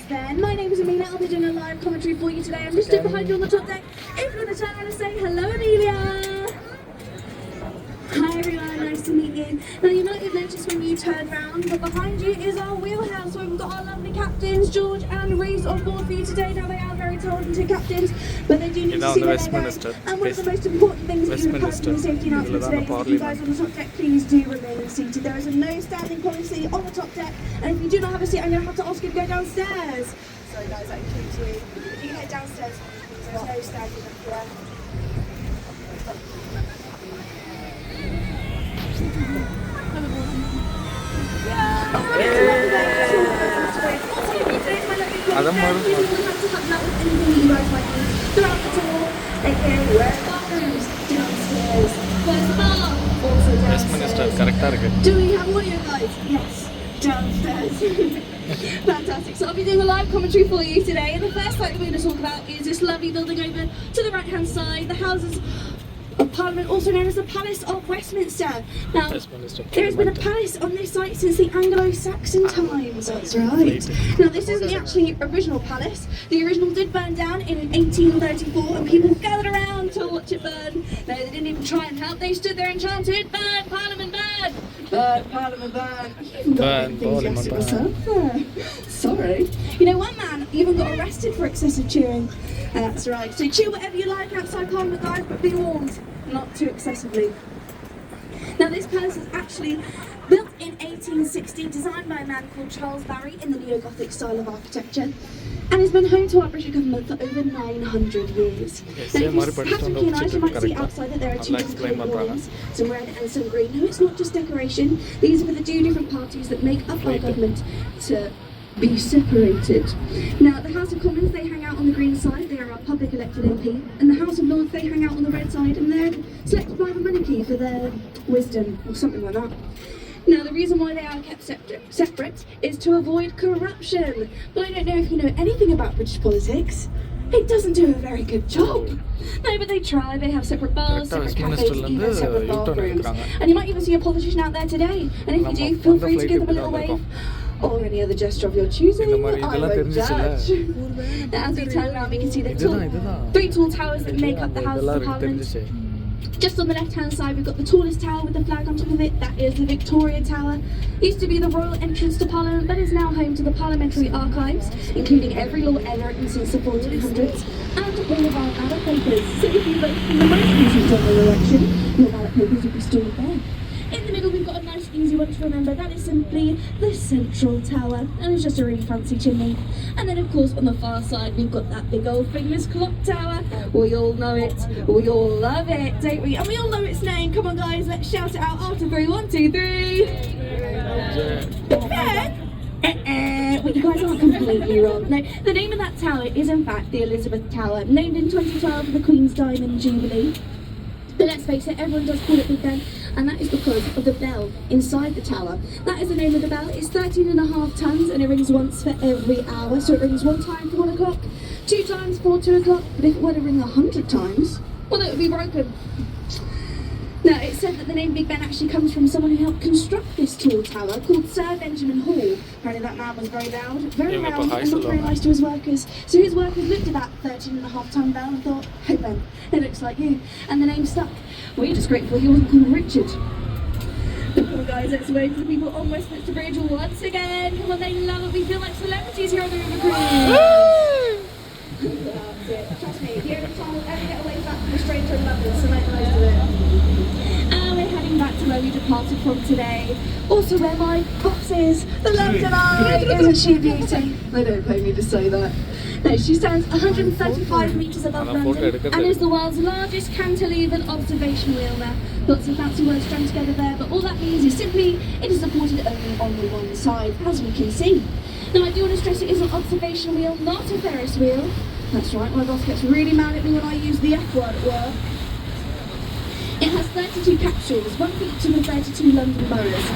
then. My name is Amelia. I'll be doing a live commentary for you today. I'm just stood behind you on the top deck. If you want to turn around and say hello, Amelia. Hi everyone, nice to meet you. Now you might have noticed when you turn round, but behind you is our wheelhouse where we've got our lovely captains, George and Reese, on board for you today. Now they are very talented captains, but they do need to see where they're going. And one of the most important things that you would have heard from the safety announcement today is that you guys on the top deck, please do remain seated. There is a no standing policy on the top deck, and if you do not have a seat, I'm going to have to ask you to go downstairs. Sorry guys, that includes you. If you can head downstairs, there's no standing up here. Do we have audio guys? Yes, downstairs. Fantastic. So I'll be doing a live commentary for you today, and the first site that we're going to talk about is this lovely building over to the right hand side, the Houses of Parliament, also known as the Palace of Westminster. Now, there has been a palace on this site since the Anglo-Saxon times, that's right. Now, this isn't the actually original palace. The original did burn down in 1834, and people gathered around to watch it burn. No, they didn't even try and help. They stood there and chanted, "Burn, Parliament, burn! Burn, Parliament, burn!" You even got enthusiastic yourself. Sorry. You know, one man even got arrested for excessive cheering. That's right. So cheer whatever you like outside Parliament, guys, but be warned, not too excessively. Now, this palace is actually built in 1860, designed by a man called Charles Barry in the neo-Gothic style of architecture, and has been home to our British government for over 900 years. Now, if you have some keen eyes, you might see outside that there are two different awards, some red and some green. No, it's not just decoration. These are for the two different parties that make up our government to be separated. Now, the House of Commons, they hang out on the green side, they are our public elected MP, and the House of Lords, they hang out on the red side, and they're selected by the monarchy for their wisdom, or something like that. Now, the reason why they are kept separate is to avoid corruption. But I don't know if you know anything about British politics. It doesn't do a very good job. No, but they try. They have separate bars, separate cafes, even separate bathrooms. And you might even see a politician out there today. And if you do, feel free to give them a little wave, or any other gesture of your choosing. I won't judge. Now, as we turn around, we can see the three tall towers that make up the House of Parliament. Just on the left-hand side, we've got the tallest tower with the flag on top of it. That is the Victoria Tower. Used to be the royal entrance to Parliament, but is now home to the Parliamentary Archives, including every law ever written since the 1400s, and all of our ballot papers. So if you vote for the most recent general election, your ballot papers will be stored there. In the middle, we've got a nice easy one to remember. That is simply the Central Tower, and it's just a really fancy chimney. And then, of course, on the far side, we've got that big old famous clock tower. We all know it, we all love it, don't we? And we all know its name. Come on, guys, let's shout it out after 3. 1, 2, 3. Well, you guys aren't completely wrong. No, the name of that tower is, in fact, the Elizabeth Tower, named in 2012 for the Queen's Diamond Jubilee. But let's face it, everyone does call it Big Ben, and that is because of the bell inside the tower. That is the name of the bell. It's 13.5 tons, and it rings once for every hour. So it rings 1 time for 1 o'clock, 2 times for 2 o'clock. But if it were to ring 100 times, well, it would be broken. Now, it's said that the name Big Ben actually comes from someone who helped construct this tall tower called Sir Benjamin Hall. Apparently that man was very loud, and not very nice to his workers. So his workers looked at that 13.5 ton bell and thought, "Hey Ben, it looks like you." And the name stuck. We're just grateful he wasn't called Richard. Come on guys, let's wave to the people on Westminster Bridge once again. Come on, they love it. We feel like celebrities here on the River Cruise. That's it. Trust me, the only time we'll ever get away back from a stranger in London, so make the most of it. And we're heading back to where we departed from today. Also where my boss is, the London Eye. Isn't she a beauty? They don't pay me to say that. No, she stands 135 metres above London and is the world's largest cantilevered observation wheel there. Lots of fancy words strung together there, but all that means is simply it is supported only on the one side, as we can see. Now, I do want to stress it is an observation wheel, not a Ferris wheel. That's right, my boss gets really mad at me when I use the F word at work. It has 32 capsules, one for each of the 32 London boroughs.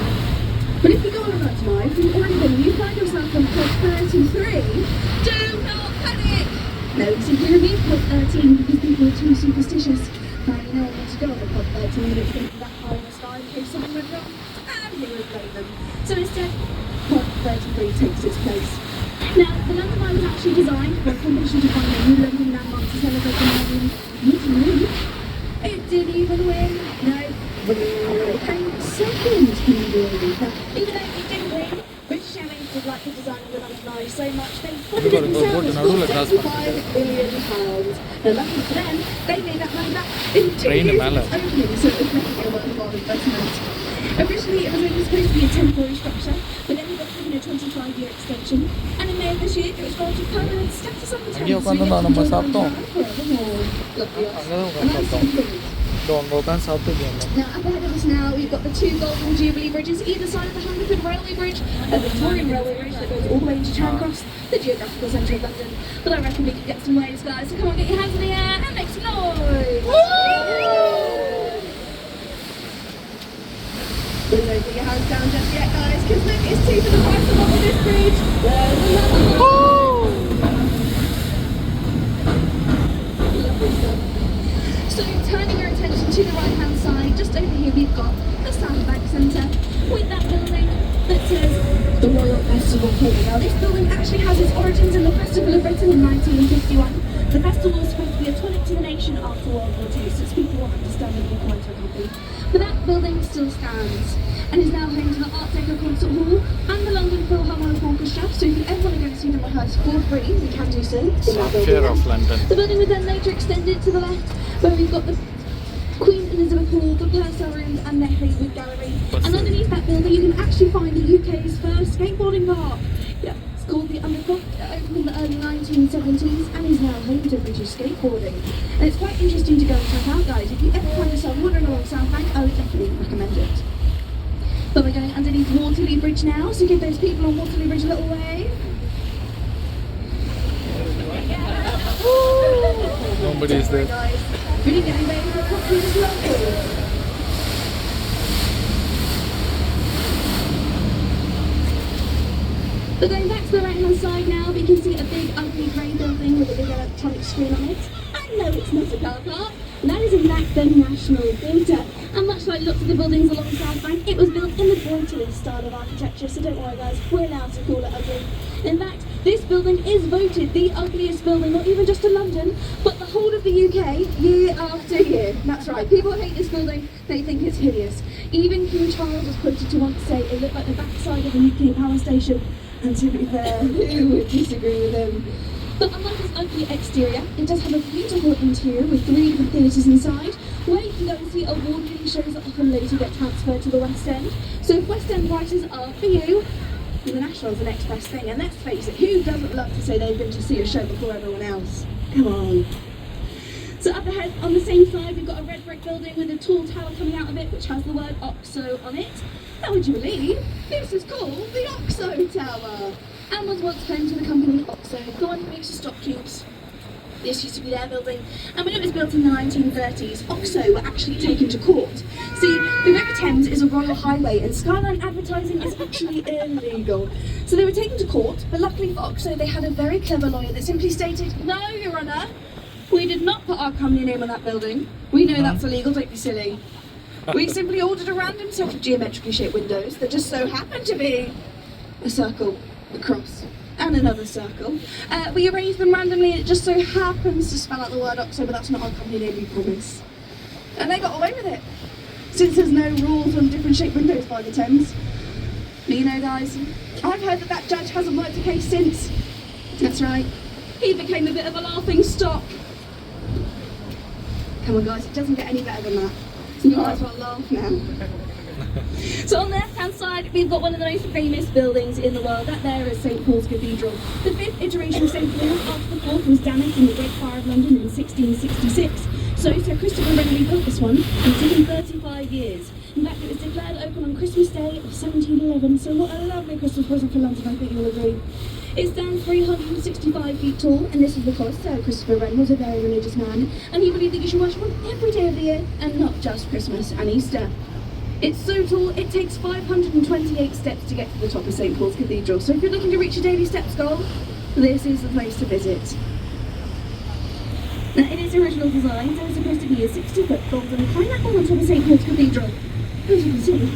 But if you go on a run tonight, you've already been, you find yourself on pod 33, do not panic! No, it's simply removed pod 13 because people are too superstitious. Apparently no one wants to go on the pod 13 but it's going to be that high in the sky in case someone went wrong, and who would blame them? So instead, pod 33 takes its place. Now, the London was actually designed for a competition to find a new London landmark to celebrate the millennium. Would you believe? It didn't even win. No, it came second. Can you believe that? Even though it didn't win, British Airways did like the design of the London Eye so much they funded it themselves for £75 billion. Now, lucky for them, they made that money back in 2 years of its opening, so it was making a worthwhile investment. Originally, it was only supposed to be a temporary structure, but then we got given a 25-year extension, and in May of this year, it was granted permanent status on the Thames, so we get to enjoy the forevermore. Lovely. And that's complete. Now, up ahead of us now, we've got the two Golden Jubilee bridges either side of the Hungerford Railway Bridge, a Victorian Railway Bridge that goes all the way into Charing Cross, the geographical centre of London. But I reckon we can get some waves, guys, so come on, get your hands in the air and make some noise! Don't put your hands down just yet, guys, because look, it's two for the price of one on this bridge. There's another one! Lovely stuff. So turning your attention to the right hand side, just over here we've got the Sandbank Centre with that building that says the Royal Festival Hall. Now this building actually has its origins in the Festival of Britain in 1951. The festival was supposed to be a tonic to the nation after World War II, so people will understandably quite unhappy. But that building still stands and is now home to the Art Deco Concert Hall and the London Philharmonic Orchestra, so if you ever want to go and see them rehearse for free, you can do so in that building. Fear of London. The building was then later extended to the left, where we've got the Queen Elizabeth Hall, the Purcell Rooms and the Haywood Gallery. And underneath that building you can actually find the UK's first skateboarding park. Yeah, it's called the Undercroft. It opened in the early 1970s and is now home to British skateboarding. And it's quite interesting to go and check out, guys. If you ever find yourself wandering along South Bank, I would definitely recommend it. But we're going underneath Waterloo Bridge now, so give those people on Waterloo Bridge a little wave. Nobody's there. Guys. Really getting ready for coffee as well. But going back to the right hand side now, we can see a big ugly grey building with a big electronic screen on it. And no, it's not a car park. That is in fact the National Theatre. And much like lots of the buildings along South Bank, it was built in the Brutalist style of architecture, so don't worry guys, we're allowed to call it ugly. In fact, this building is voted the ugliest building, not even just in London, but the whole of the UK, year after year. That's right, people hate this building, they think it's hideous. Even King Charles was quoted to once say it looked like the backside of a nuclear power station, and to be fair, who would disagree with him? But unlike its ugly exterior, it does have a beautiful interior with 3 different theatres inside, where you can go and see award-winning shows that often later get transferred to the West End. So if West End prices are for you, the National's the next best thing. And let's face it, who doesn't love to say they've been to see a show before everyone else? Come on. So up ahead, on the same side, we've got a red brick building with a tall tower coming out of it, which has the word OXO on it. Now would you believe, this is called the OXO Tower, and was once home to the company OXO, the one who makes the stop tubes. This used to be their building, and when it was built in the 1930s, OXO were actually taken to court. See, the River Thames is a royal highway, and skyline advertising is actually illegal. So they were taken to court, but luckily for OXO, they had a very clever lawyer that simply stated, "No, Your Honour, we did not put our company name on that building. We know that's illegal, don't be silly. We simply ordered a random set of geometrically shaped windows that just so happened to be a circle, a cross, and another circle. We arranged them randomly and it just so happens to spell out the word OXO, but that's not our company name, we promise." And they got away with it, since there's no rules on different shaped windows by the Thames. But you know guys, I've heard that that judge hasn't worked a case since. That's right, he became a bit of a laughing stock. Come on guys, it doesn't get any better than that. You might as well laugh now. So on the left-hand side, we've got one of the most famous buildings in the world. That there is St Paul's Cathedral. The 5th iteration of St Paul's after the 4th was damaged in the Great Fire of London in 1666. So Sir Christopher Wren rebuilt this one. It's taken 35 years. In fact, it was declared open on Christmas Day of 1711. So what a lovely Christmas present for London, I think you'll agree. It stands 365 feet tall, and this is because Sir Christopher Wren was a very religious man, and he believed that you should worship him every day of the year, and not just Christmas and Easter. It's so tall, it takes 528 steps to get to the top of St Paul's Cathedral, so if you're looking to reach your daily steps goal, this is the place to visit. Now, in its original design, there was supposed to be a 60-foot golden pineapple on top of St Paul's Cathedral, as you can see.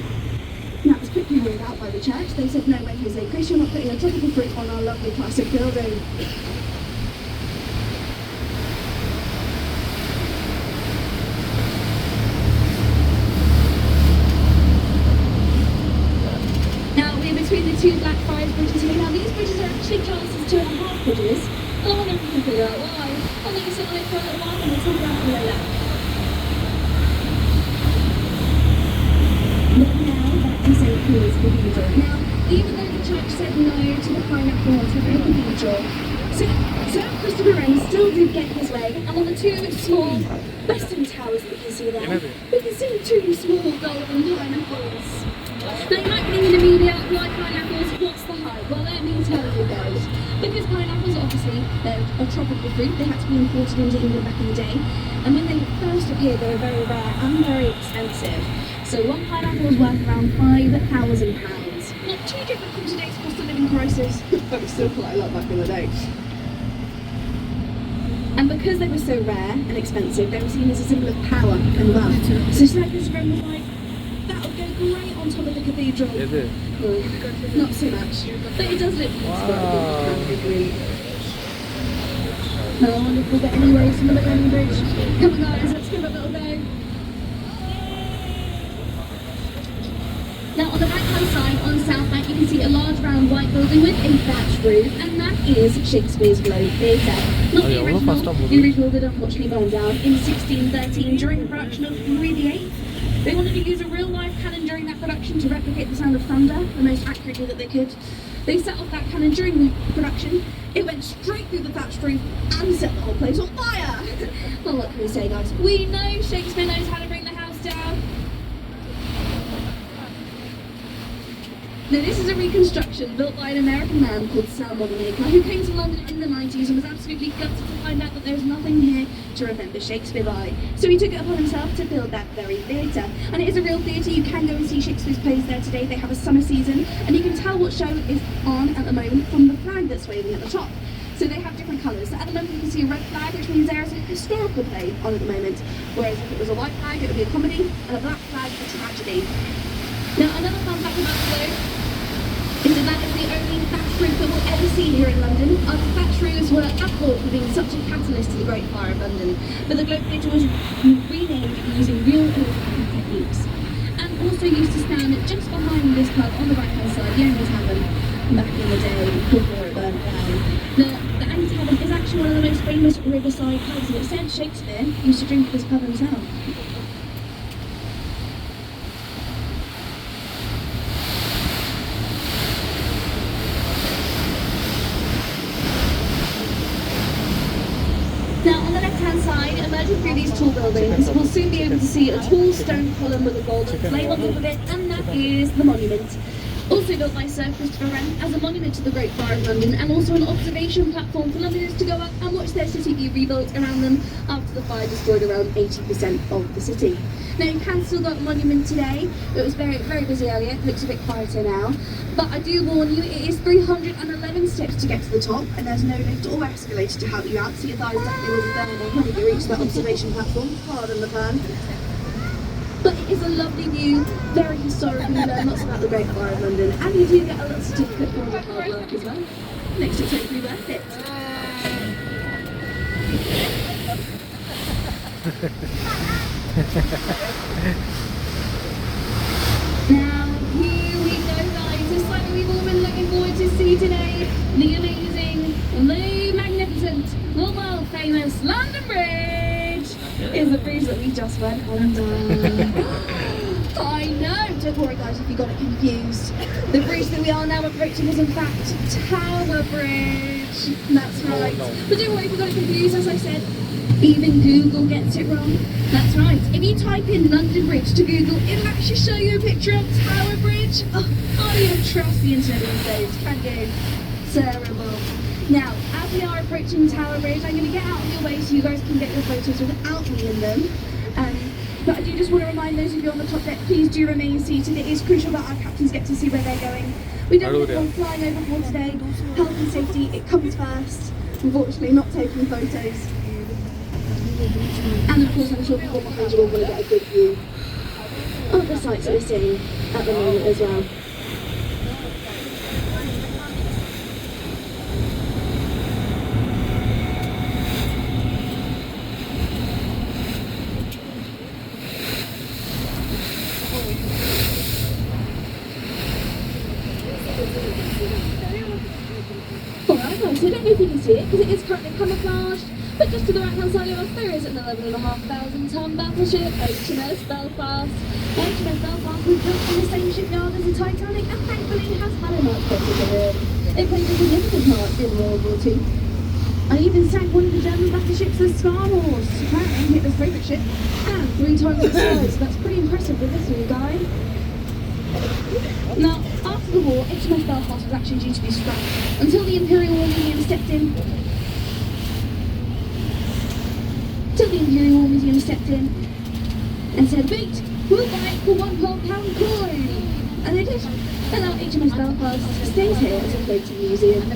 And that was quickly ruled out by the church. They said, no way, Jose Chris, you're not putting a tropical fruit on our lovely classic building. Now we're between the two Blackfriars bridges here. Now these bridges are actually classed as 2.5 bridges. I wonder if you can figure out why. I think it's on it for a little while and we'll talk about it later. But now back to St. Paul's Cathedral. Now, even though the church said no to the pineapple on top of the cathedral, Sir Christopher Wren still did get his way, and on the two small western towers that you can see there, we can see two small golden pineapples. Now you might be thinking in the media, why pineapples, what's the hype? Well, let me tell you guys. Because pineapples, obviously, they're a tropical fruit, they had to be imported into England back in the day, and when they first appeared they were very rare and very expensive. So one pineapple was worth around £5,000. Not too different from today's cost of living crisis, but still quite a lot back in the day. And because they were so rare and expensive, they were seen as a symbol of power and wealth. So Sir Christopher Wren was like, that would go great on top of the cathedral. Is it? Not so much, but it does look really. I wonder if we'll get anywhere from the Millennium Bridge. Come on guys, let's give it a little go. Now on the right hand side, on the south bank, you can see a large round white building with a thatched roof, and that is Shakespeare's Globe Theatre. Not the original that unfortunately burned down in 1613 during the production of Henry VIII. They wanted to use a real live cannon during that production to replicate the sound of thunder the most accurately that they could. They set off that cannon during the production. It went straight through the thatched roof and set the whole place on fire. Well, what can we say, guys? We know Shakespeare knows how to bring the house down. Now this is a reconstruction built by an American man called Sam Wanamaker, who came to London in the 90s and was absolutely gutted to find out that there was nothing here to remember Shakespeare by. So he took it upon himself to build that very theatre. And it is a real theatre, you can go and see Shakespeare's plays there today. They have a summer season, and you can tell what show is on at the moment from the flag that's waving at the top. So they have different colours. So at the moment you can see a red flag, which means there is a historical play on at the moment. Whereas if it was a white flag, it would be a comedy, and a black flag, a tragedy. Now another fun fact about the Globe is that is the only thatched roof that we'll ever see here in London. Our thatched roofs were applauded for being such a catalyst to the Great Fire of London. But the Globe Theatre was renamed using real Elizabethan techniques. And also used to stand just behind this pub on the right hand side, the Annie Tavern, back in the day before it burned down. The Annie Tavern is actually one of the most famous riverside pubs, and it said Shakespeare used to drink at this pub himself. Now on the left-hand side, emerging through these tall buildings, we'll soon be able to see a tall stone column with a golden flame on top of it, and that is the monument. Also built by Sir Christopher Wren as a monument to the Great Fire of London, and also an observation platform for Londoners to go up and watch their city be rebuilt around them after the fire destroyed around 80% of the city. Now you can still go up the monument today. It was very, very busy earlier. It looks a bit quieter now. But I do warn you, it is 311 steps to get to the top, and there's no lift or escalator to help you out, so your thighs definitely will be burning when you reach that observation platform. Pardon the pun. But it is a lovely view, very historic, and you learn lots about the Great Fire of London, and you do get a little certificate for your hard work as well. Makes it totally worth it. Now, here we go, guys. It's like we've all been looking forward to see today. The amazing, the magnificent, the world famous London Bridge is the bridge that we just went under. I know! Don't worry, guys, if you got it confused. The bridge that we are now approaching is in fact Tower Bridge. That's right. But don't worry if you got it confused, as I said. Even Google gets it wrong. That's right. If you type in London Bridge to Google, it'll actually show you a picture of Tower Bridge. Oh, can't even trust the internet these days, can you? Terrible. Now, as we are approaching Tower Bridge, I'm going to get out of your way so you guys can get your photos without me in them. But I do just want to remind those of you on the top deck, please do remain seated. It is crucial that our captains get to see where they're going. We don't want them flying overboard today. Health and safety, it comes first. Unfortunately, not taking photos. And of course, I'm sure people behind you all want to get a good view of the sights that we're seeing at the moment as well. So I don't know if you can see it because it is currently camouflaged. But just to the right hand side of us, there is an 11,500 ton battleship, HMS Belfast. HMS Belfast was built in the same shipyard as the Titanic and thankfully has had a nice photo of it. It played a significant part in World War II. I even sank one of the German battleships as Star Wars, apparently Hitler's favourite ship, and 3 times its size. That's pretty impressive with this new guy. Now, after the war, HMS Belfast was actually due to be scrapped until the Imperial War Museum stepped in. And said, "Wait, we'll buy it for £1 coin." And they did. And now HMS Belfast stays here as a floating museum.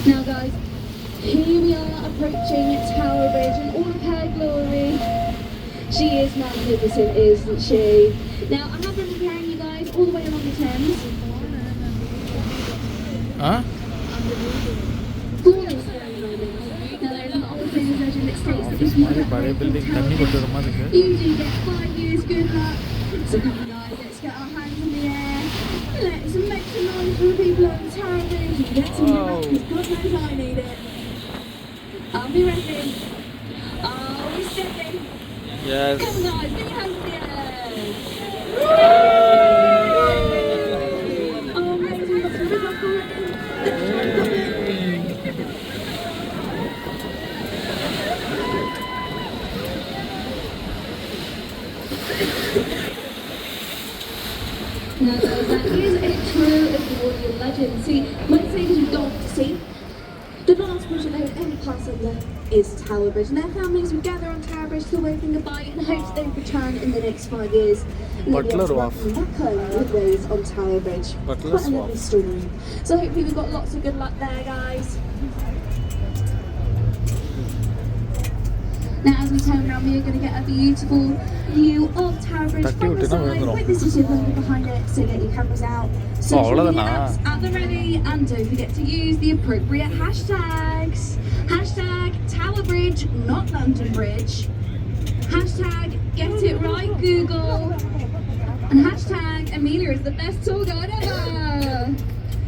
Now guys, here we are approaching Tower Bridge in all of her glory. She is magnificent, isn't she? Now I have been preparing you guys all the way along the Thames. Huh? For this very moment. Now there is an old famous legend that states that if you get Tower Bridge, you do get 5 years good luck. So come on guys, let's get our hands in the air. Let's make some noise for the people on Tower Bridge and get some good luck, because God knows I need it. I'll be ready. Are we steady? Yes. Come on guys, get your hands in the air. Oh, ready to get some good luck already. Now guys, that is a true Edwardian legend. See, most sailors would go off to sea. The last bridge that they would ever pass under is Tower Bridge, and their families would gather on Tower Bridge to wave them goodbye in hopes they would return in the next 5 years. And they'd be able to welcome them back home with those on Tower Bridge. Quite a lovely story. So hopefully we've got lots of good luck there, guys. Now as we turn around, we are going to get a beautiful view of Tower Bridge from the side with the city of London behind it, so get your cameras out. Social media apps at the ready, and don't forget to use the appropriate hashtags. Hashtag Tower Bridge, not London Bridge. Hashtag Get It Right Google. And hashtag Amelia is the best tour guide ever.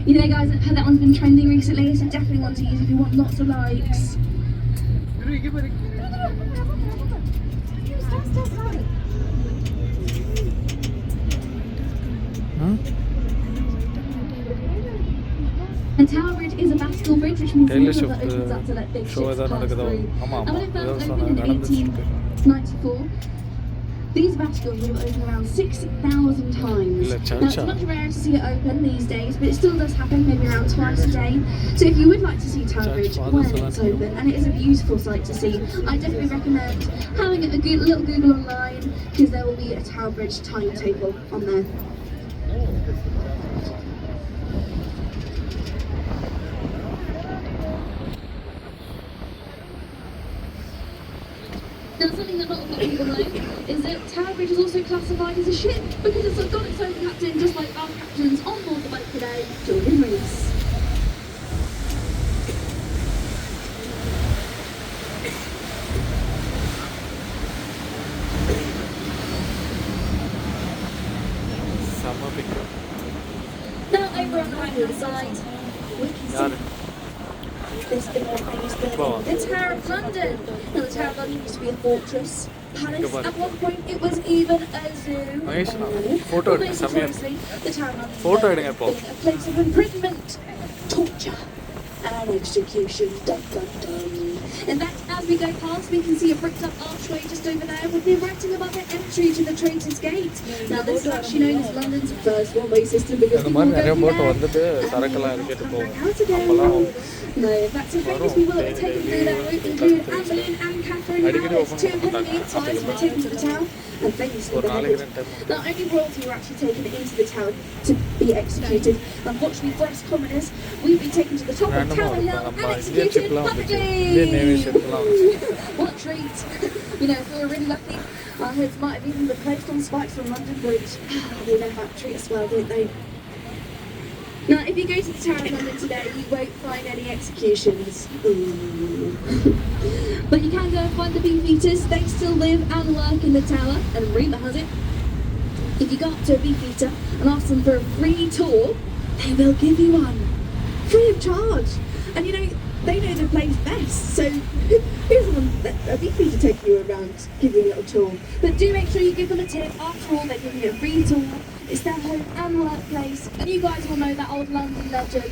You know guys, I've heard that one's been trending recently, so definitely one to use if you want lots of likes. And Tower Bridge is a bascule bridge, which means the middle that opens up to let big ships pass through. And when it first opened in 1894, these bascles will open around 6,000 times. Now it's much rarer to see it open these days, but it still does happen maybe around twice a day. So if you would like to see Tower Bridge when it's open, and it is a beautiful sight to see, I definitely recommend having a good little Google online, because there will be a Tower Bridge timetable on there. Now something that not a lot of people know is that Tower Bridge is also classified as a ship because it's got its own captain, just like our captains on board the boat today, Jordan Rees. Now over on the right hand side, we can see this big famous building, the Tower of London. Now the Tower of London used to be a fortress, palace, at one point it was even a zoo. Photo the Tower of London being a place of imprisonment, torture and execution. Dun, dun, dun. In fact, as we go past, we can see a bricked up archway just over there with the writing above it, entry to the Traitors' Gate. Now this is actually known as London's first one-way system because people go through there and come back out again. No, in fact, some famous people that were taken through that route include Anne Boleyn and Catherine Howard, 2 of Henry VIII's wives who were taken to the tower and famously beheaded. Not only royalty were actually taken into the tower to be executed, unfortunately for us commoners, we'd be taken to the top of Tower Hill and executed publicly! What a treat! You know, if we were really lucky, our heads might have even been placed on spikes on London Bridge. They know how to treat us well, don't they? Now, if you go to the Tower of London today, you won't find any executions. But you can go and find the Beefeaters. They still live and work in the tower, and rumour has it, if you go up to a Beefeater and ask them for a free tour, they will give you one. Free of charge. And you know, they know the place best. So here's one that'd be free to take you around, give you a little tour. But do make sure you give them a tip. After all, they're giving you a free tour. It's their home and workplace. And you guys will know that old London legend.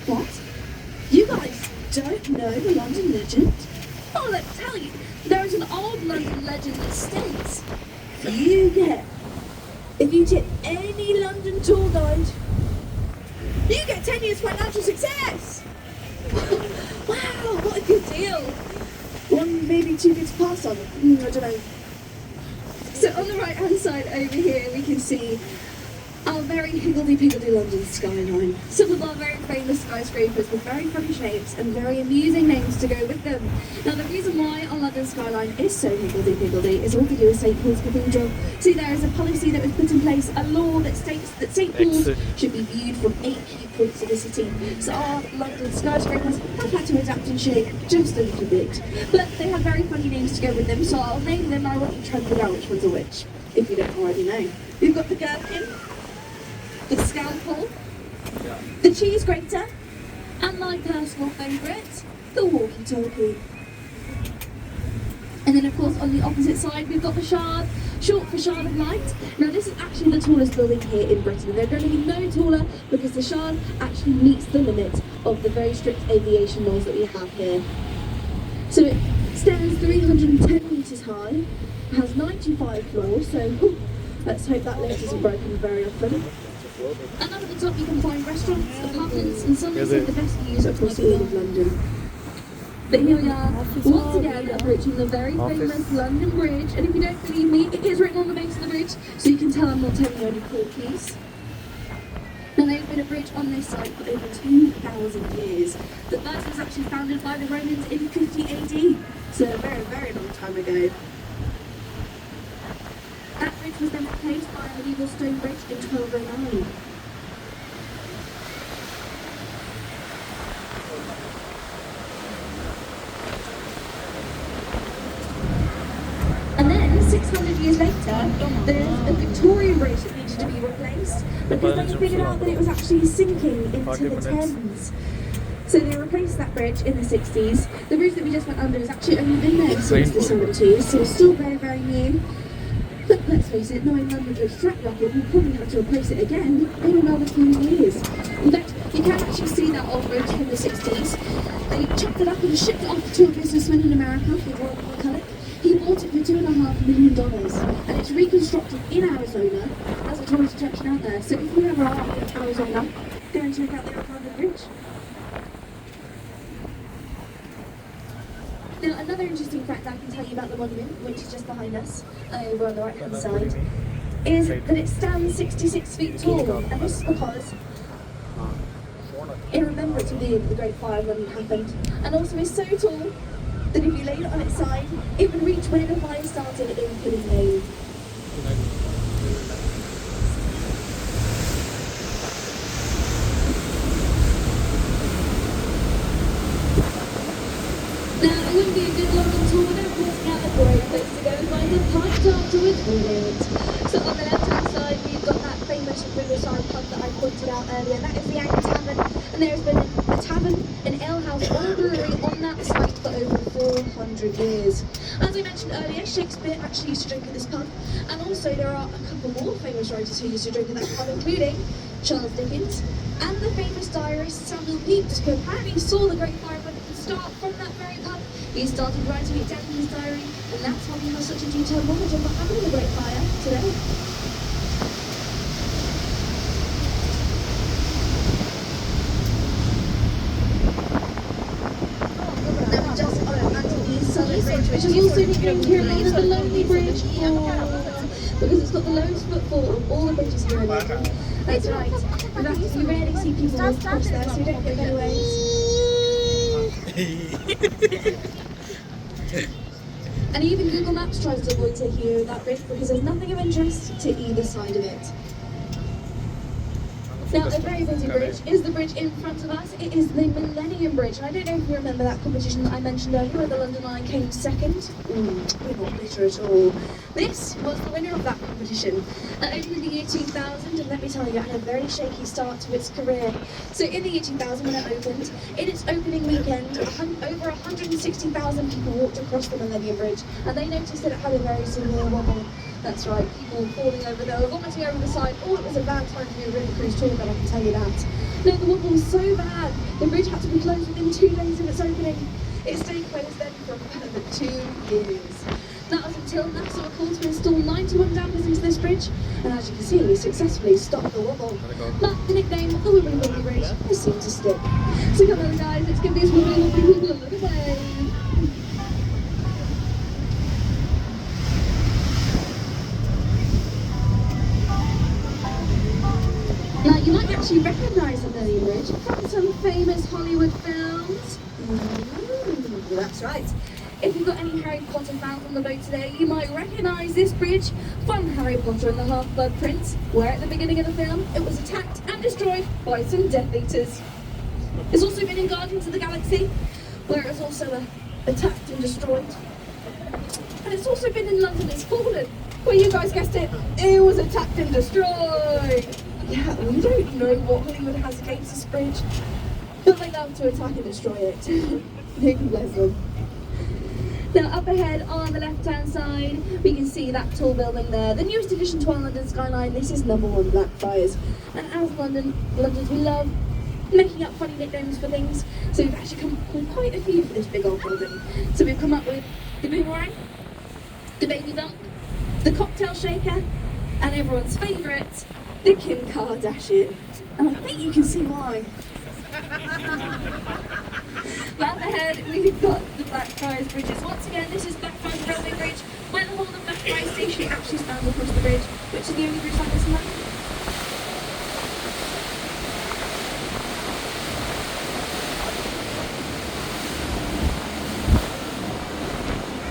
What? You guys don't know the London legend? Oh, let me tell you. There is an old London legend that states, if you tip any London tour guide, you get 10 years financial success! Wow, what a good deal! One, maybe two good to pass on. I don't know. So on the right hand side over here we can see our very higgledy-piggledy London skyline. Some of our very famous skyscrapers with very funny shapes and very amusing names to go with them. Now the reason why our London skyline is so higgledy-piggledy is all to do with St Paul's Cathedral. See, there is a policy that was put in place, a law that states that St Paul's should be viewed from 8 key points of the city. So our London skyscrapers have had to adapt in shape just a little bit. But they have very funny names to go with them, so I'll name them and I want you to try and figure out which ones are which, if you don't already know. We've got the gherkin, the scalpel, the cheese grater, and my personal favourite, the walkie-talkie. And then of course on the opposite side we've got the Shard, short for Shard of Light. Now this is actually the tallest building here in Britain. They're going to be no taller because the Shard actually meets the limit of the very strict aviation laws that we have here. So it stands 310 metres high, has 95 floors, so let's hope that lift isn't broken very often. And up at the top you can find restaurants, apartments and some of the best views across all of London. But here we are, once again approaching the very famous London Bridge, and if you don't believe me, it is written on the base of the bridge, so you can tell I'm not telling you any porkies. Now they've been a bridge on this site for over 2,000 years. The first was actually founded by the Romans in 50 AD, so a very, very long time ago. That bridge was then replaced by a medieval stone bridge in 1209. And then, 600 years later, there's a Victorian bridge that needed to be replaced because they figured out that it was actually sinking into the Thames. So they replaced that bridge in the 60s. The bridge that we just went under has actually only been there since the 70s, so it's still very, very new. But let's face it, knowing London Bridge's track record, we'll probably have to replace it again in another few years. In fact, you can actually see that old bridge from the 60s. They chopped it up and shipped it off to a businessman in America called Roy McCulloch. He bought it for $2.5 million, and it's reconstructed in Arizona as a tourist attraction out there. So if you ever are in Arizona, go and check out the old London Bridge. Now, another interesting fact that I can tell you about the monument, which is just behind us, over on the right hand side, is that it stands 66 feet tall, and this is because in remembrance of the Great Fire of London happened, and also is so tall that if you laid it on its side, it would reach where the fire started in Pudding Lane. Now, it wouldn't be a good London tour without pointing out a great place to go and find a pint afterwards, would it? So on the left-hand side, we've got that famous riverside pub that I pointed out earlier. That is the Anchor Tavern, and there has been a tavern, an alehouse, or a brewery on that site for over 400 years. As I mentioned earlier, Shakespeare actually used to drink at this pub, and also there are a couple more famous writers who used to drink at that pub, including Charles Dickens and the famous diarist Samuel Pepys, who apparently saw the Great Fire start from that very pub. He started writing it down in his diary, and that's why we have such a detailed knowledge of what happened in the Great Fire today. Now we just onto the Southern Bridge, which is also nicknamed here in London the Lonely Bridge, because it's got the lowest footfall of all the bridges here in London. That's right. In fact, you rarely see people walk across there, so you don't get any waves. And even Google Maps tries to avoid taking you over that bridge because there's nothing of interest to either side of it. Now, a very busy bridge is the bridge in front of us. It is the Millennium Bridge. And I don't know if you remember that competition that I mentioned earlier where the London Eye came second. We're not bitter at all. This was the winner of that competition. Opened in the year 2000, and let me tell you, it had a very shaky start to its career. So in the year 2000 when it opened, in its opening weekend, over 160,000 people walked across the Millennium Bridge, and they noticed that it had a very severe wobble. That's right, people falling over, they were vomiting over the side. Oh, it was a bad time to be a river cruise tour, but I can tell you that. No, the wobble was so bad, the bridge had to be closed within 2 days of its opening. It stayed closed then for a further 2 years. That was until NASA were called to install 91 dampers into this bridge, and as you can see, we successfully stopped the wobble. But the nickname, the Wibbly Wobbly Bridge, has seemed to stick. So come on guys, let's give these Wibbly Wobbly people a look at wave. Now, you might actually recognise the Millennium Bridge from some famous Hollywood films. That's right. If you've got any Harry Potter fans on the boat today, you might recognise this bridge from Harry Potter and the Half-Blood Prince, where at the beginning of the film, it was attacked and destroyed by some Death Eaters. It's also been in Guardians of the Galaxy, where it was also attacked and destroyed. And it's also been in London Has Fallen, where you guys guessed it, it was attacked and destroyed. Yeah, we don't know what Hollywood has against this bridge, but they love to attack and destroy it. Bless them. Now up ahead on the left-hand side, we can see that tall building there, the newest addition to our London skyline. This is number 1 Blackfriars. And as Londoners, we love making up funny nicknames for things, so we've actually come up with quite a few for this big old building. So we've come up with the boomerang, the baby bump, the cocktail shaker, and everyone's favourite, the Kim Kardashian. And I think you can see why. Up ahead, we've got the Blackfriars Bridges. Once again, this is Blackfriars Railway Bridge, where the whole of Blackfriars Station actually spans across the bridge, which is the only bridge like this in London.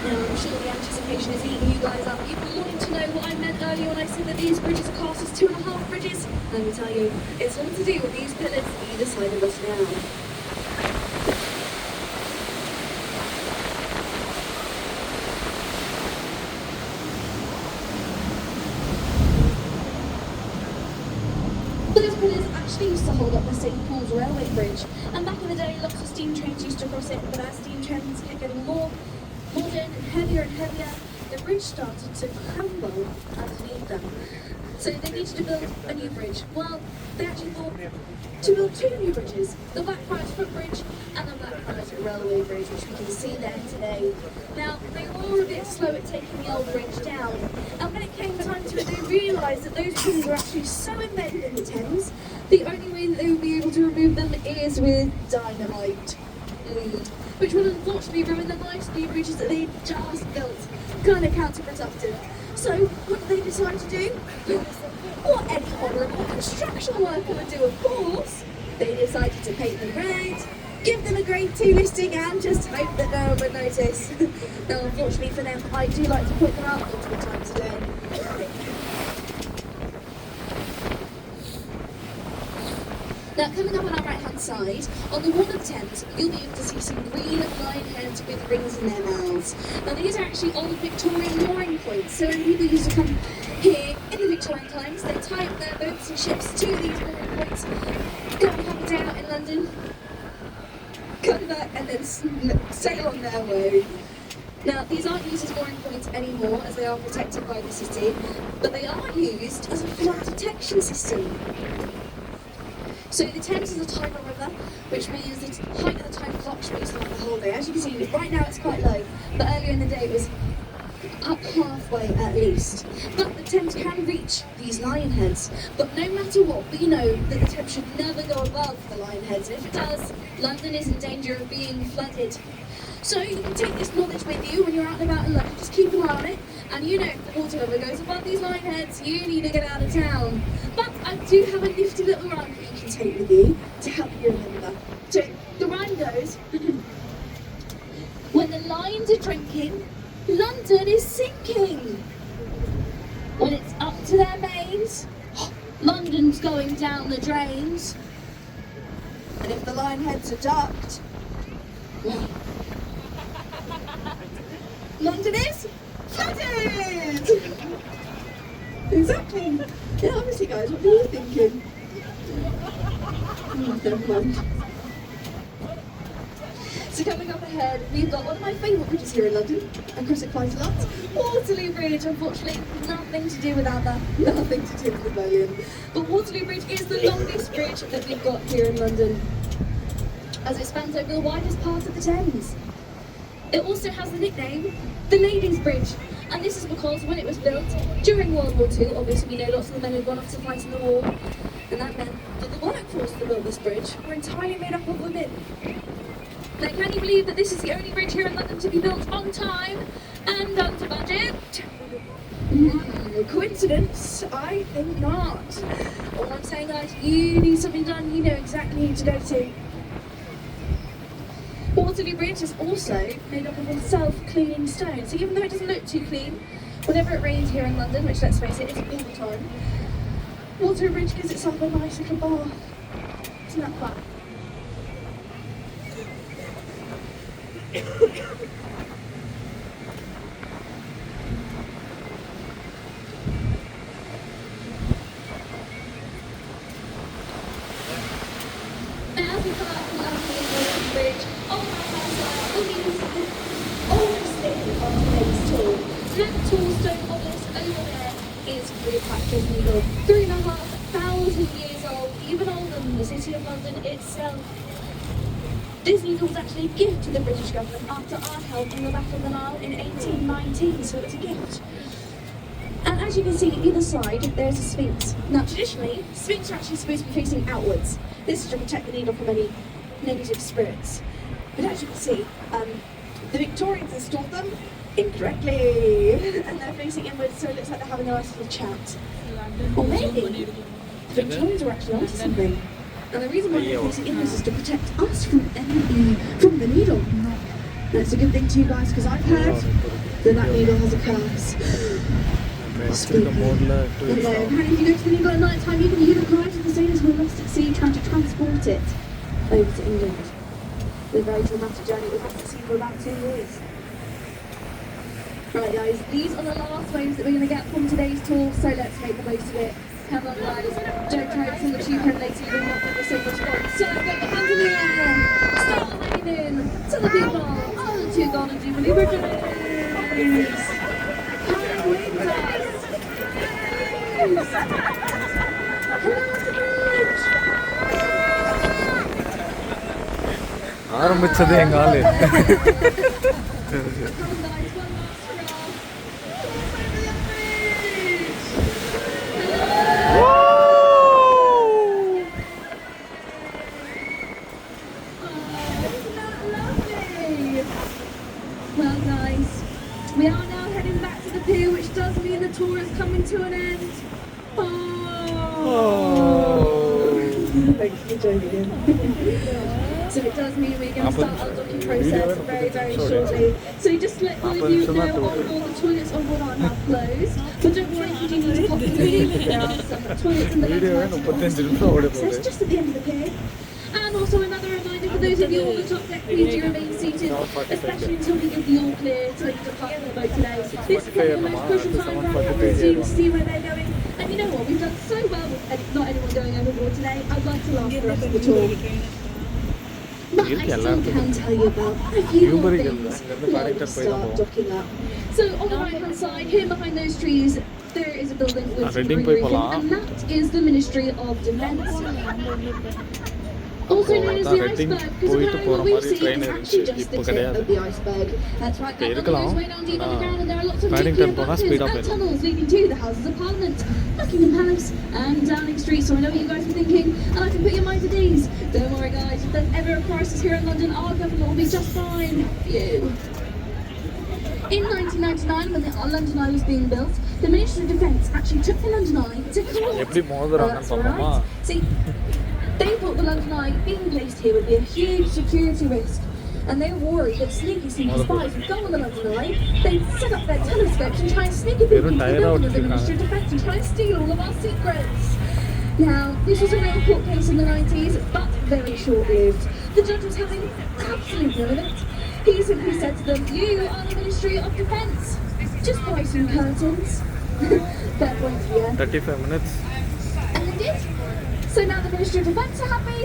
Now, I'm sure the anticipation is eating you guys up. You've been wanting to know what I meant earlier when I said that these bridges are classed as 2.5 bridges. Let me tell you, it's all to do with these pillars either side of us now. Those pillars actually used to hold up the St Paul's Railway Bridge, and back in the day lots of steam trains used to cross it, but as steam trains kept getting more modern and heavier, the bridge started to crumble underneath them. So they needed to build a new bridge. Well, they actually thought to build 2 new bridges, the Blackfriars Footbridge and the Blackfriars Railway Bridge, which we can see there today. Now, they were all a bit slow at taking the old bridge down, and when it came time to it, they realised that those pillars were actually so embedded in the Thames, the only way that they would be able to remove them is with dynamite. Which would unfortunately ruin the nice new bridges that they just built. Kind of counterproductive. So, what did they decide to do? What any honourable construction worker would do, of course. They decided to paint them red, give them a grade 2 listing, and just hope that no one would notice. Now, unfortunately for them, I do like to point them out multiple times a day. Now, coming up on our right-hand side, on the wall of the Thames, you'll be able to see some green lion heads with rings in their mouths. Now, these are actually old Victorian mooring points, so when people used to come here in the Victorian times, they tie up their boats and ships to these mooring points, go and have a day out in London, come back, and then sail on their way. Now, these aren't used as mooring points anymore, as they are protected by the city, but they are used as a flood detection system. So the Thames is a tidal river, which means the height of the tide fluctuates throughout the whole day. As you can see, right now it's quite low, but earlier in the day it was up halfway at least. But the Thames can reach these lion heads. But no matter what, we know that the Thames should never go above the lion heads. And if it does, London is in danger of being flooded. So you can take this knowledge with you when you're out and about in London. Just keep an eye on it. And you know, if the water level goes above these lion heads, you need to get out of town. But I do have a nifty little rhyme that you can take with you to help you remember. So the rhyme goes, when the lions are drinking, London is sinking. When it's up to their manes, London's going down the drains. And if the line heads are ducked, well, London is flooded! Exactly. Yeah, obviously, guys, what were you thinking? Never mind. So coming up ahead, we've got one of my favourite bridges here in London. I cross it quite a lot. Waterloo Bridge, unfortunately, nothing to do without that. Nothing to do with the Napoleon. But Waterloo Bridge is the longest bridge that we've got here in London, as it spans over the widest part of the Thames. It also has the nickname, the Ladies' Bridge. And this is because when it was built during World War II, obviously we know lots of the men had gone off to fight in the war, and that meant that the workforce that built this bridge were entirely made up of women. Now, can you believe that this is the only bridge here in London to be built on time and under budget? Coincidence? I think not. All I'm saying, guys, you need something done, you know exactly who to go to. Waterloo Bridge is also made up of a self-cleaning stone, so even though it doesn't look too clean, whenever it rains here in London, which let's face it, isn't all the time, Waterloo Bridge gives itself a nice little bath. Isn't that fun? Now as we come out from Waterloo Bridge, on the right-hand side, we can see the oldest thing on today's tour. That tall stone obelisk over there is Cleopatra's Needle. 3,500 years old, even older than the City of London itself. This needle was actually a gift to the British government after our help in the Battle of the Nile in 1819, so it's a gift. And as you can see, either side, there's a sphinx. Now, traditionally, sphinx are actually supposed to be facing outwards. This is to protect the needle from any negative spirits. But as you can see, the Victorians installed them incorrectly, and they're facing inwards, so it looks like they're having a nice little chat. Or maybe the Victorians were actually onto something. And the reason why they're facing inwards is to protect us from the needle. And it's a good thing to you guys, because I've heard that needle has a curse. Spooky. And apparently if you go to the needle at night time, you can hear the cries of the sailors who are lost at sea trying to transport it over to England. It's a very dramatic journey we've had to see for about 2 years. Right guys, these are the last waves that we're going to get from today's tour, so let's make the most of it. Come on guys, don't try to sing the tune home later, you will not get the same response. So get the hands in the air, start waving to the people, on the 2 golden jubilee bridges. Come with us. ஆரம்பிச்சது எங்க ஆளு Well guys, we are now heading back to the pier, which does mean the tour is coming to an end. Thanks for joining in. So it does mean we're going to start our docking process very, very shortly. So just to let all of you know, on board the toilets on board are now closed. But don't worry if you do need to pop in the loo, there are some toilets in the access just at the end of the pier. And also another reminder for those of you on the top deck, please do remain seated, especially until we give the all clear to depart the boat today. This is probably the most crucial time for our captains to see where they're going. And you know what, we've done so well with not anyone going overboard today. I'd like to last the rest of the tour. But I still can tell you about a few more things while we start docking up. So on the right hand side, here behind those trees, there is a building with some greenery, and that is the Ministry of Defence. Also known as the iceberg, because apparently what we've seen is actually just the tip of the iceberg. That's right, that London goes way down deep underground, and there are lots of nuclear bunkers and tunnels leading to the Houses of Parliament, Buckingham Palace and Downing Street. So I know what you guys are thinking, and I can put your mind at ease. Don't worry guys, if there's ever a crisis here in London, our government will be just fine for you. In 1999, when the London Eye was being built, the Ministry of Defence actually took the London Eye to court. That's right. See, they thought the London Eye being placed here would be a huge security risk, and they were worried that sneaky spies would go on the London Eye, they'd set up their telescopes and try and sneak a peek into the building of the Ministry of Defence and try and steal all of our secrets. Now, this was a real court case in the 90s, but very short-lived. The judge was having absolutely none of it. He simply said to them, "You are the Ministry of Defence. Just buy some curtains." Fair point, yeah. 35 minutes. And they did. So now the Ministry of Defence are happy.